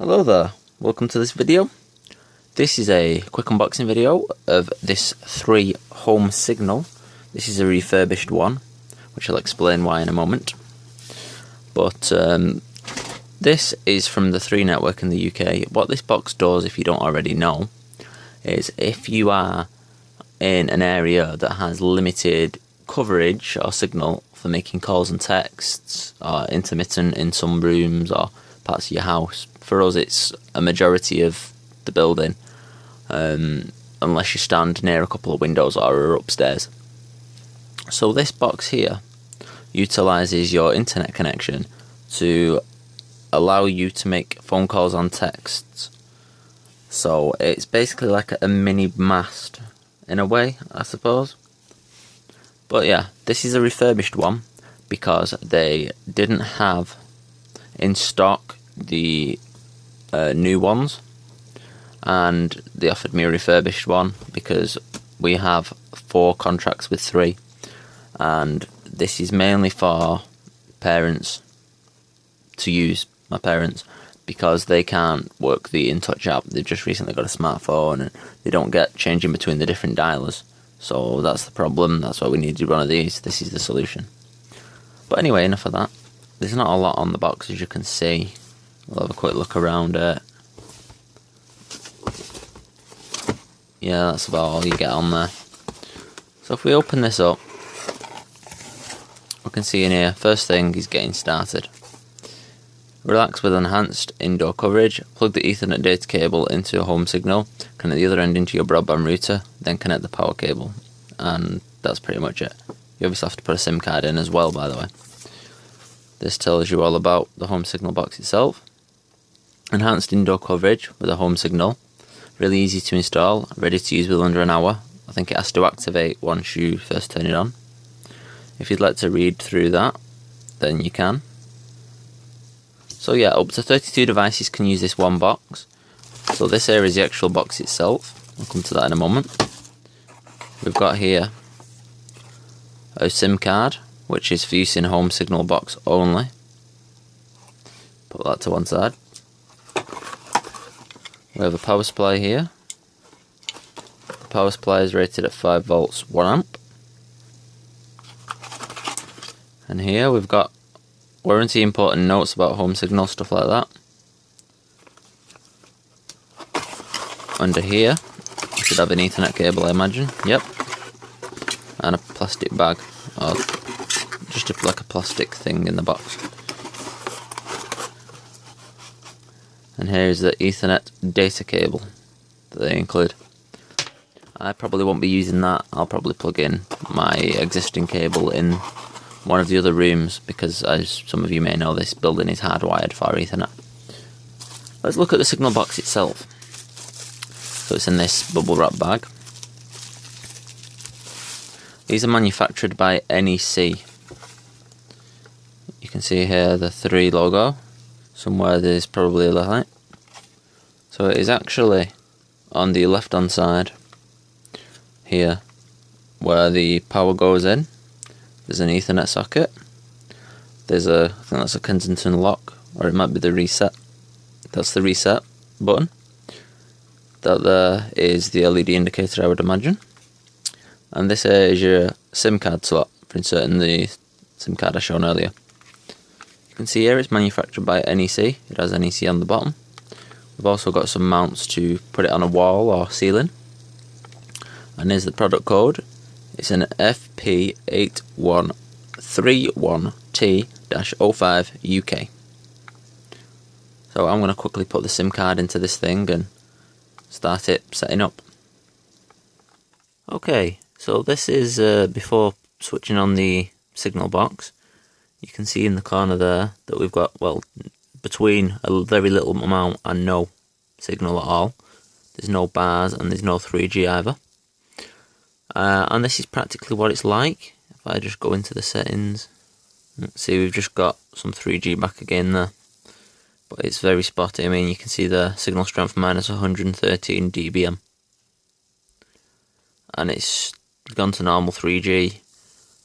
Hello there, welcome to this video. This is a quick unboxing video of this 3 home signal. This is a refurbished one, which I'll explain why in a moment. But this is from the 3 network in the UK. What this box does, if you don't already know, is if you are in an area that has limited coverage or signal for making calls and texts, or intermittent in some rooms or parts of your house. For us, it's a majority of the building, unless you stand near a couple of windows or are upstairs. So this box here utilises your internet connection to allow you to make phone calls and texts. So it's basically like a mini Mast in a way, I suppose. But yeah, this is a refurbished one because they didn't have in stock the new ones, and they offered me a refurbished one because we have 4 contracts with 3, and this is mainly for parents to use, my parents, because they can't work the InTouch app. They've just recently got a smartphone and they don't get changing between the different dialers, so that's the problem. That's why we needed one of these. This is the solution. But anyway, enough of that. There's not a lot on the box, as you can see. We'll have a quick look around it. Yeah, that's about all you get on there. So if we open this up, we can see in here, first thing is getting started. Relax with enhanced indoor coverage. Plug the Ethernet data cable into a home signal, connect the other end into your broadband router, then connect the power cable. And that's pretty much it. You obviously have to put a SIM card in as well, by the way. This tells you all about the home signal box itself. Enhanced indoor coverage with a home signal. Really easy to install, ready to use within under an hour. I think it has to activate once you first turn it on. If you'd like to read through that, then you can. So yeah, up to 32 devices can use this one box. So this here is the actual box itself. I'll come to that in a moment. We've got here a SIM card, which is for use in home signal box only. Put that to one side. We have a power supply here. The power supply is rated at 5 volts 1 amp. And here we've got warranty, important notes about home signal, stuff like that. Under here we should have an Ethernet cable, I imagine. Yep. And a plastic bag, or just like a plastic thing in the box. And here's the Ethernet data cable that they include. I probably won't be using that. I'll probably plug in my existing cable in one of the other rooms, because as some of you may know, this building is hardwired for Ethernet. Let's look at the signal box itself. So it's in this bubble wrap bag. These are manufactured by NEC. You can see here the 3 logo. Somewhere there's probably a light. So it is actually on the left hand side here where the power goes in. There's an Ethernet socket. There's I think that's a Kensington lock, or it might be the reset. That's the reset button. That there is the LED indicator, I would imagine. And this here is your SIM card slot for inserting the SIM card I shown earlier. You can see here it's manufactured by NEC. It has NEC on the bottom. We've also got some mounts to put it on a wall or ceiling. And here's the product code. It's an FP8131T-05 UK. So I'm going to quickly put the SIM card into this thing and start it setting up. Okay, so this is before switching on the signal box. You can see in the corner there that we've got, well, between a very little amount and no signal at all. There's no bars and there's no 3G either. And this is practically what it's like. If I just go into the settings, see we've just got some 3G back again there. But it's very spotty. I mean, you can see the signal strength minus 113 dBm. And it's gone to normal 3G.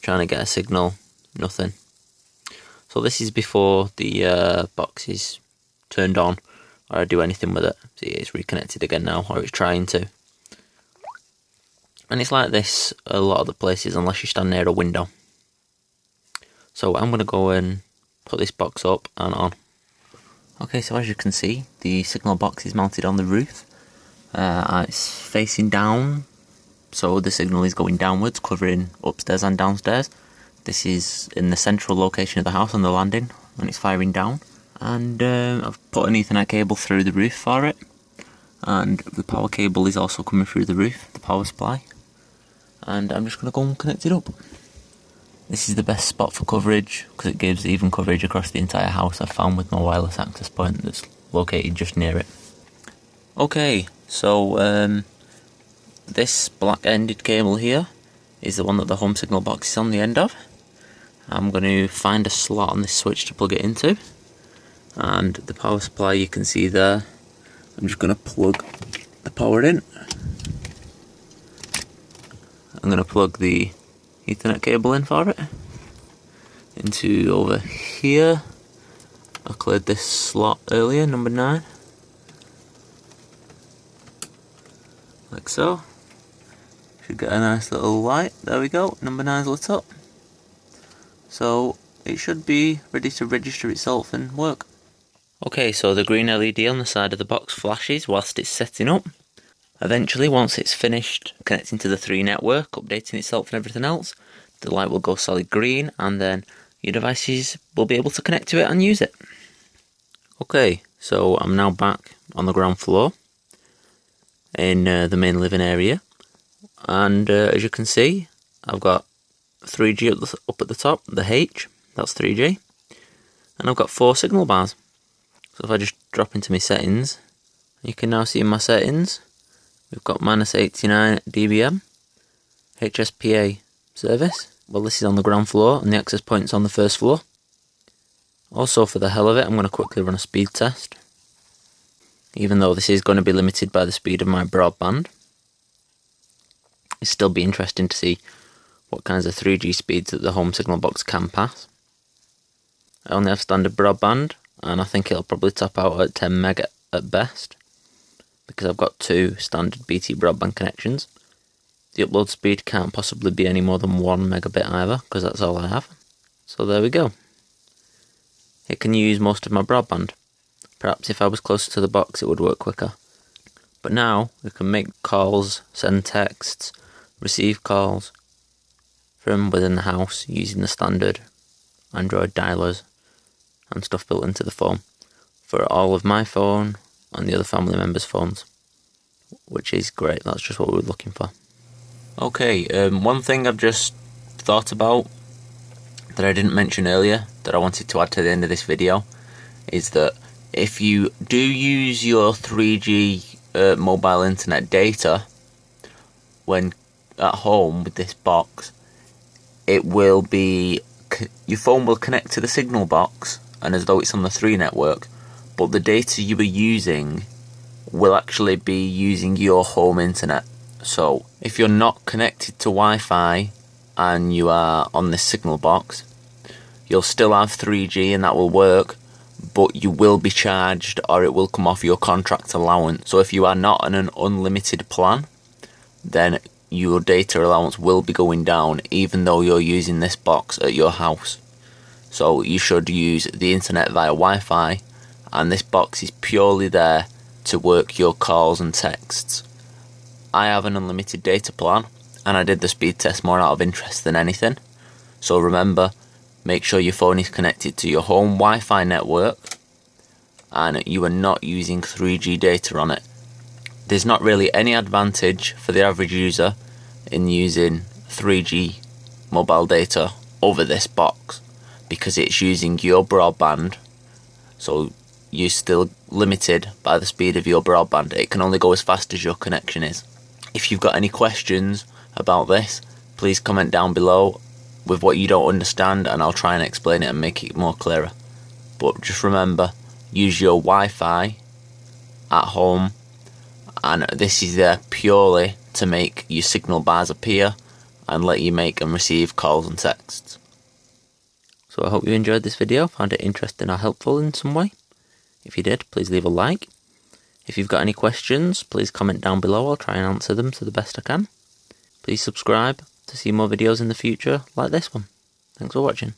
Trying to get a signal, nothing. So this is before the box is turned on or I do anything with it. See, it's reconnected again now, or it's trying to. And it's like this a lot of the places unless you stand near a window. So I'm going to go and put this box up and on. Okay, so as you can see, the signal box is mounted on the roof. It's facing down, so the signal is going downwards, covering upstairs and downstairs. This is in the central location of the house on the landing when it's firing down. And I've put an Ethernet cable through the roof for it. And the power cable is also coming through the roof, the power supply. And I'm just going to go and connect it up. This is the best spot for coverage because it gives even coverage across the entire house I've found with my wireless access point that's located just near it. Okay, so this black ended cable here is the one that the home signal box is on the end of. I'm going to find a slot on this switch to plug it into. And the power supply you can see there, I'm just going to plug the power in. I'm going to plug the Ethernet cable in for it into over here. I cleared this slot earlier, number 9, like so. Should get a nice little light. There we go, number 9's lit up. So it should be ready to register itself and work. Okay, so the green LED on the side of the box flashes whilst it's setting up. Eventually, once it's finished connecting to the 3 network, updating itself and everything else, the light will go solid green and then your devices will be able to connect to it and use it. Okay, so I'm now back on the ground floor in the main living area, and as you can see, I've got 3G up at the top, the H, that's 3G, and I've got 4 signal bars. So if I just drop into my settings, you can now see in my settings, we've got -89 dBm, HSPA service. Well, this is on the ground floor and the access point's on the first floor. Also, for the hell of it, I'm going to quickly run a speed test. Even though this is going to be limited by the speed of my broadband, it'll still be interesting to see what kinds of 3G speeds that the home signal box can pass. I only have standard broadband, and I think it'll probably top out at 10 meg at best, because I've got 2 standard BT broadband connections. The upload speed can't possibly be any more than 1 megabit either, because that's all I have. So there we go. It can use most of my broadband. Perhaps if I was closer to the box it would work quicker. But now we can make calls, send texts, receive calls from within the house using the standard Android dialers and stuff built into the phone for all of my phone and the other family members' phones, which is great. That's just what we were looking for. Okay, one thing I've just thought about that I didn't mention earlier that I wanted to add to the end of this video is that if you do use your 3G mobile internet data when at home with this box, it will be, your phone will connect to the signal box and as though it's on the 3 network, but the data you were using will actually be using your home internet. So if you're not connected to Wi-Fi and you are on this signal box, you'll still have 3G and that will work, but you will be charged or it will come off your contract allowance. So if you are not on an unlimited plan, then your data allowance will be going down even though you're using this box at your house. So you should use the internet via Wi-Fi, and this box is purely there to work your calls and texts. I have an unlimited data plan and I did the speed test more out of interest than anything. So remember, make sure your phone is connected to your home Wi-Fi network and you are not using 3G data on it. There's not really any advantage for the average user in using 3G mobile data over this box because it's using your broadband, so you're still limited by the speed of your broadband. It can only go as fast as your connection is. If you've got any questions about this, please comment down below with what you don't understand and I'll try and explain it and make it more clearer. But just remember, use your Wi-Fi at home, and this is there purely to make your signal bars appear and let you make and receive calls and texts. So I hope you enjoyed this video, found it interesting or helpful in some way. If you did, please leave a like. If you've got any questions, please comment down below. I'll try and answer them to the best I can. Please subscribe to see more videos in the future like this one. Thanks for watching.